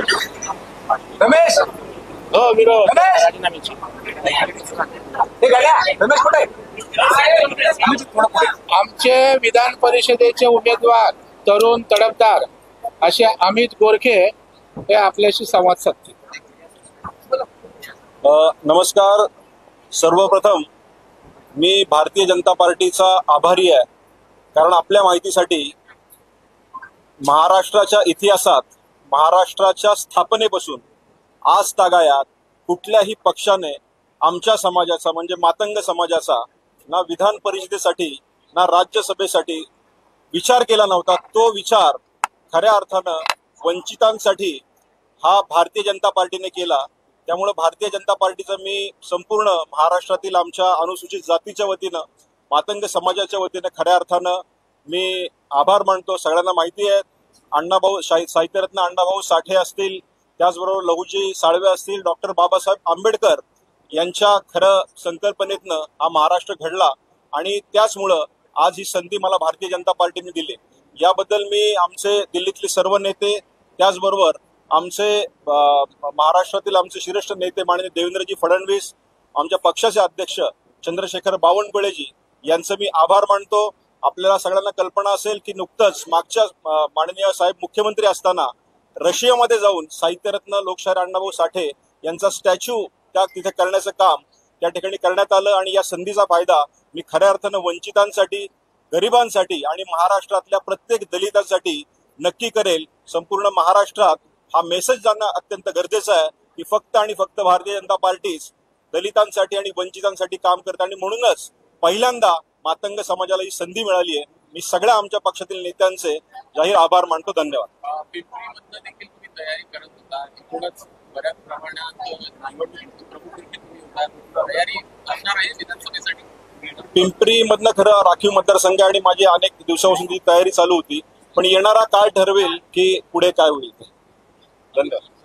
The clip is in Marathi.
रमेश हो विरोध रमेश! राजीनाम्याची. हे गाड्या रमेश कुठे आमचे विधान परिषदेचे उमेदवार तरुण तडफदार असे अमित गोरखे हे आपल्याशी संवाद साधतील. नमस्कार. सर्वप्रथम मी भारतीय जनता पार्टीचा आभारी आहे, कारण आपल्या माहितीसाठी महाराष्ट्राच्या इतिहासात महाराष्ट्राच्या स्थापनेपासून आज तागायात कुठल्याही पक्षाने आमच्या समाजाचा म्हणजे मातंग समाजाचा ना विधान परिषदेसाठी ना राज्यसभेसाठी विचार केला नव्हता. तो विचार खऱ्या अर्थानं वंचितांसाठी हा भारतीय जनता पार्टीने केला. त्यामुळे भारतीय जनता पार्टीचं मी संपूर्ण महाराष्ट्रातील आमच्या अनुसूचित जातीच्या वतीनं मातंग समाजाच्या वतीनं खऱ्या अर्थानं मी आभार मानतो. सगळ्यांना माहिती आहे अण्णाभाऊ साहित्यरत्न अण्णाभाऊ साठे असतील, त्याचबरोबर लहुजी साळवे असतील, डॉक्टर बाबासाहेब आंबेडकर यांच्या खरं संकल्पनेतनं हा महाराष्ट्र घडला आणि त्याचमुळं आज ही संधी मला भारतीय जनता पार्टीने दिली. याबद्दल मी आमचे दिल्लीतले सर्व नेते, त्याचबरोबर आमचे महाराष्ट्रातील आमचे श्रेष्ठ नेते माननीय देवेंद्रजी फडणवीस, आमच्या पक्षाचे अध्यक्ष चंद्रशेखर बावनकुळेजी यांचं मी आभार मानतो. आपल्याला सगळ्यांना कल्पना असेल की नुकतंच मागच्या माननीय साहेब मुख्यमंत्री असताना रशियामध्ये जाऊन साहित्यरत्न लोकशाहीर अण्णाभाऊ साठे यांचा स्टॅच्यू तिथे करण्याचं काम त्या ठिकाणी करण्यात आलं आणि या संधीचा फायदा मी खऱ्या अर्थानं वंचितांसाठी, गरिबांसाठी आणि महाराष्ट्रातल्या प्रत्येक दलितांसाठी नक्की करेल. संपूर्ण महाराष्ट्रात हा मेसेज जाणं अत्यंत गरजेचं आहे की फक्त आणि फक्त भारतीय जनता पार्टीच दलितांसाठी आणि वंचितांसाठी काम करते आणि म्हणूनच पहिल्यांदा मातंग समाजाला ही संधी मिळाली आहे. मी सगळ्या आमच्या पक्षातील नेत्यांचे जाहीर आभार मानतो. धन्यवाद. पिंपरीमधनं देखील तुम्ही तयारी करत होता, एकूणच बऱ्याच प्रमाणात निवडणूक प्रमुख तुम्ही होता, तयारी असणार आहे विधानसभेसाठी. पिंपरीमधनं खरं राखीव मतदारसंघ आणि माझी अनेक दिवसापासून ती तयारी चालू होती, पण येणारा काळ ठरवेल की पुढे काय होईल. धन्यवाद.